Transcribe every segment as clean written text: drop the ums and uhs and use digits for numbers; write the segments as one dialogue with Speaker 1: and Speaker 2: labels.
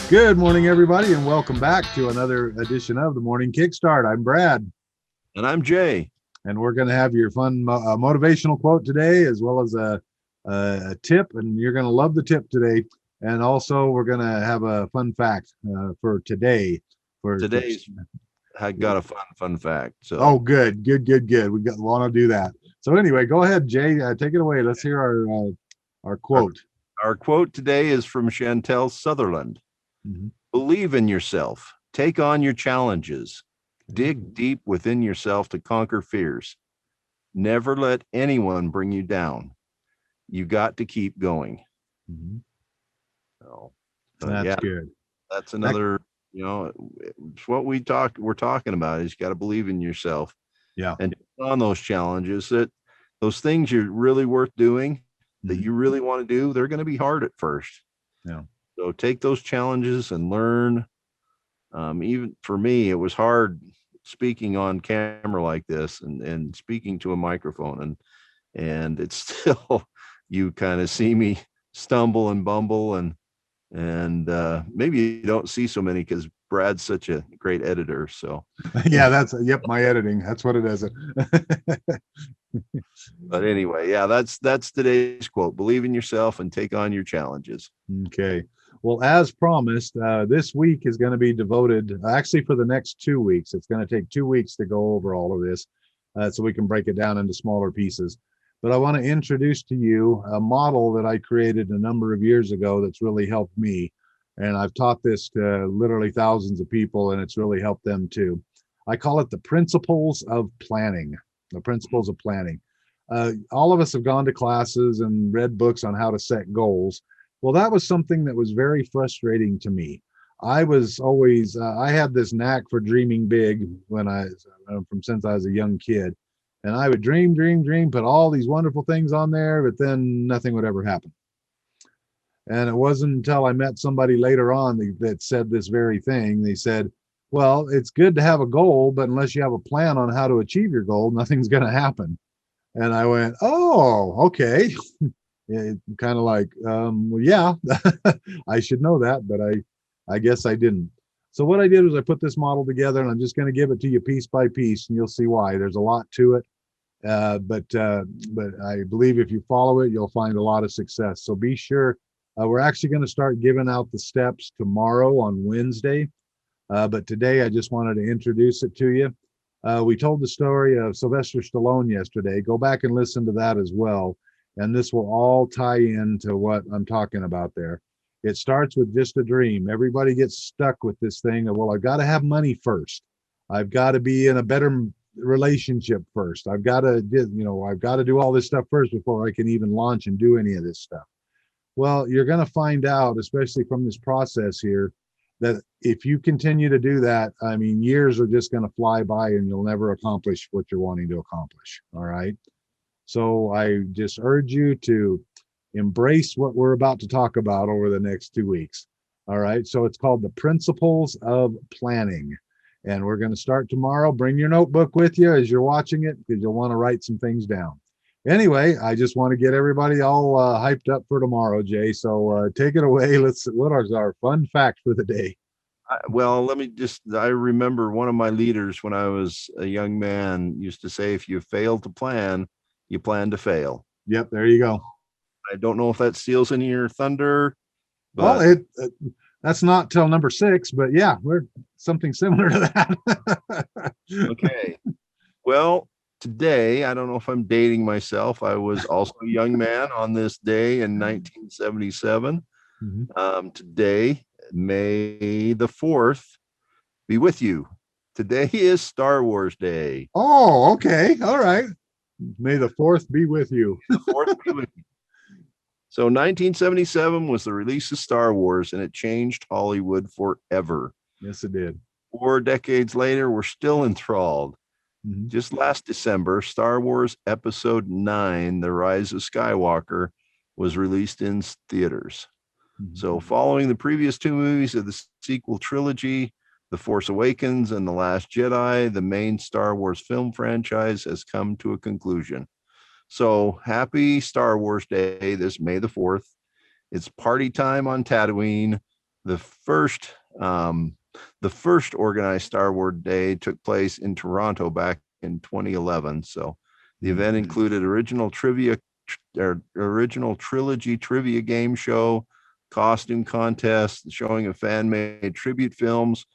Speaker 1: Good morning, everybody, and welcome back to another edition of the Morning Kickstart. I'm Brad,
Speaker 2: And I'm Jay.
Speaker 1: and we're going to have your fun motivational quote today, as well as a tip, and you're going to love the tip today. And also, we're going to have a fun fact for today.
Speaker 2: Today's I got a fun fact.
Speaker 1: Oh, good. We want to do that. So anyway, go ahead, Jay. Take it away. Let's hear our quote.
Speaker 2: Our quote today is from Chantel Sutherland.
Speaker 1: Mhm.
Speaker 2: Believe in yourself. Take on your challenges. Dig deep within yourself to conquer fears. Never let anyone bring you down. You got to keep going.
Speaker 1: Mhm.
Speaker 2: So,
Speaker 1: That's good.
Speaker 2: that's another, it's what we're talking about is you got to believe in yourself
Speaker 1: Yeah.
Speaker 2: and take on those challenges, that those things you're really worth doing, that
Speaker 1: Mhm.
Speaker 2: you really want to do, they're going to be hard at first.
Speaker 1: Yeah.
Speaker 2: So take those challenges and learn. Even for me, it was hard speaking on camera like this and speaking to a microphone, and it's still, you kind of see me stumble and bumble, and maybe you don't see so many because Brad's such a great editor. So
Speaker 1: Yeah, my editing. That's what it is.
Speaker 2: but anyway, yeah, that's today's quote. Believe in yourself and take on your challenges.
Speaker 1: Okay. Well, as promised, this week is going to be devoted, actually, for the next 2 weeks. It's going to take 2 weeks to go over all of this so we can break it down into smaller pieces. But I want to introduce to you a model that I created a number of years ago that's really helped me. And I've taught this to literally thousands of people, and it's really helped them too. I call it the principles of planning. The principles of planning. All of us have gone to classes and read books on how to set goals. Well, that was something that was very frustrating to me. I was always, I had this knack for dreaming big from since I was a young kid. And I would dream, put all these wonderful things on there, but then nothing would ever happen. And it wasn't until I met somebody later on that said this very thing. They said, well, it's good to have a goal, but unless you have a plan on how to achieve your goal, nothing's going to happen. And I went, oh, okay. Kind of like, well, yeah, I should know that, but I guess I didn't. So what I did was I put this model together, and I'm just going to give it to you piece by piece, and you'll see why. There's a lot to it, but I believe if you follow it, you'll find a lot of success. So be sure. We're actually going to start giving out the steps tomorrow on Wednesday, but today I just wanted to introduce it to you. We told the story of Sylvester Stallone yesterday. Go back and listen to that as well. And this will all tie into what I'm talking about there. It starts with just a dream. Everybody gets stuck with this thing of, well, I've got to have money first. I've got to be in a better relationship first. I've got to do all this stuff first before I can even launch and do any of this stuff. Well, you're going to find out, especially from this process here, that if you continue to do that, I mean, years are just going to fly by and you'll never accomplish what you're wanting to accomplish. All right. So I just urge you to embrace what we're about to talk about over the next 2 weeks. All right. So it's called the principles of planning. And we're going to start tomorrow. Bring your notebook with you as you're watching it because you'll want to write some things down. Anyway, I just want to get everybody all hyped up for tomorrow, Jay. So take it away. What is our fun fact for the day?
Speaker 2: Well, I remember one of my leaders when I was a young man used to say, if you fail to plan, you plan to fail.
Speaker 1: Yep, there you go.
Speaker 2: I don't know if that steals any of your thunder,
Speaker 1: Well,
Speaker 2: but
Speaker 1: that's not till number 6, but yeah, we're something similar to that.
Speaker 2: okay. Well, today, I don't know if I'm dating myself. I was also a young man on this day in 1977. Today, May the 4th, be with you. Today is Star Wars Day.
Speaker 1: Oh, okay. All right. May the 4th be with you.
Speaker 2: The 4th be with you. So 1977 was the release of Star Wars, and it changed Hollywood forever.
Speaker 1: Yes, it did.
Speaker 2: 4 decades later, we're still enthralled.
Speaker 1: Mm-hmm.
Speaker 2: Just last December, Star Wars Episode 9, The Rise of Skywalker, was released in theaters. Mm-hmm. So following the previous 2 movies of the sequel trilogy, The Force Awakens and The Last Jedi, the main Star Wars film franchise has come to a conclusion. So happy Star Wars Day, this May the 4th. It's party time on Tatooine. the first organized Star Wars Day took place in Toronto back in 2011. So the event included original trilogy trivia game show, costume contest, showing of fan-made tribute films,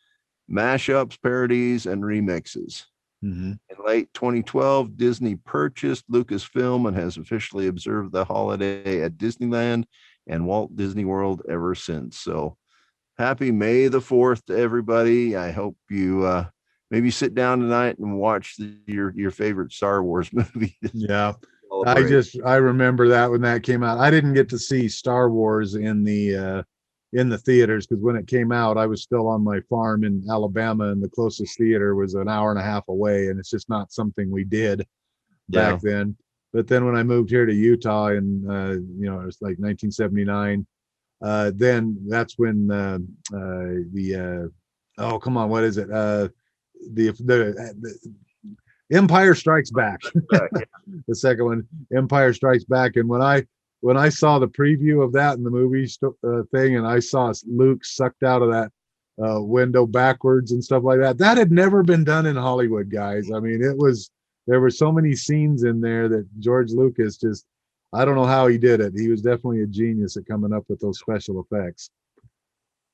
Speaker 2: mashups, parodies, and remixes. In late 2012, Disney purchased Lucasfilm and has officially observed the holiday at Disneyland and Walt Disney World ever since. So happy May the 4th to everybody. I hope you maybe sit down tonight and watch your favorite Star Wars movie.
Speaker 1: Yeah. I remember that when that came out. I didn't get to see Star Wars in the theaters, because when it came out, I was still on my farm in Alabama, and the closest theater was an hour and a half away, and it's just not something we did back then. But then when I moved here to Utah, and it was like 1979, then that's when oh, come on, what is it? The Empire Strikes Back. The second one, Empire Strikes Back. And when I saw the preview of that in the movie thing, and I saw Luke sucked out of that window backwards and stuff like that, that had never been done in Hollywood, guys. I mean, there were so many scenes in there that George Lucas just, I don't know how he did it. He was definitely a genius at coming up with those special effects.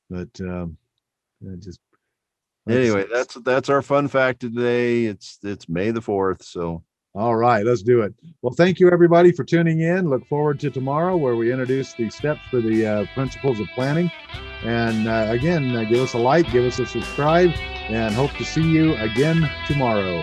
Speaker 1: But
Speaker 2: anyway, that's our fun fact today. It's May the 4th. So
Speaker 1: all right, let's do it. Well, thank you everybody for tuning in. Look forward to tomorrow, where we introduce the steps for the principles of planning. And again, give us a like, give us a subscribe, and hope to see you again tomorrow.